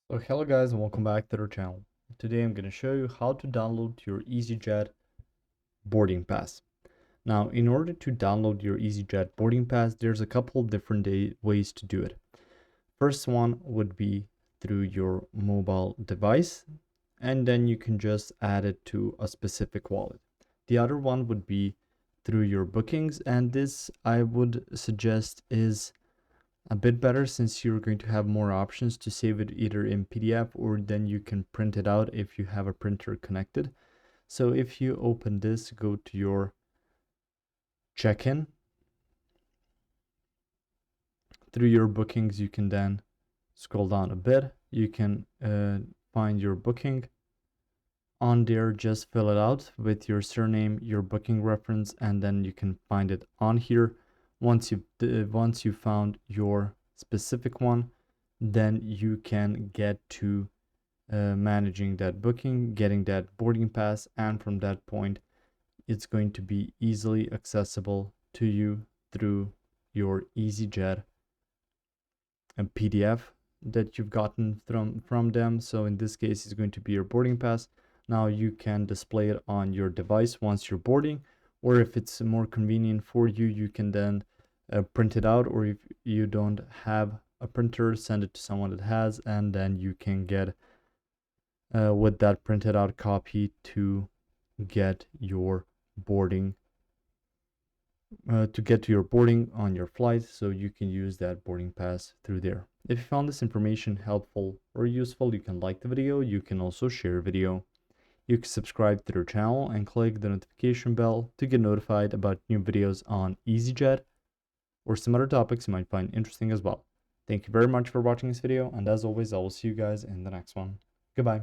So hello guys and welcome back to our channel. Today I'm going to show you how to download your EasyJet boarding pass. Now in order to download your EasyJet boarding pass, there's a couple different ways to do it. First one would be through your mobile device, and then you can just add it to a specific wallet. The other one would be through your bookings, and this I would suggest is a bit better since you're going to have more options to save it either in PDF or then you can print it out if you have a printer connected. So if you open this, go to your check-in. Through your bookings, you can then scroll down a bit. You can find your booking. On there, just fill it out with your surname, your booking reference, and then you can find it on here. Once you found your specific one, then you can get to managing that booking, getting that boarding pass, and from that point, it's going to be easily accessible to you through your EasyJet PDF that you've gotten from them. So in this case, it's going to be your boarding pass. Now you can display it on your device once you're boarding, or if it's more convenient for you, you can then print it out, or if you don't have a printer, send it to someone that has, and then you can get with that printed out copy to get your boarding to get to your boarding on your flight, so you can use that boarding pass through there. If you found this information helpful or useful, you can like the video. You can also share a video. You can subscribe to their channel and click the notification bell to get notified about new videos on EasyJet or some other topics you might find interesting as well. Thank you very much for watching this video, and as always, I will see you guys in the next one. Goodbye.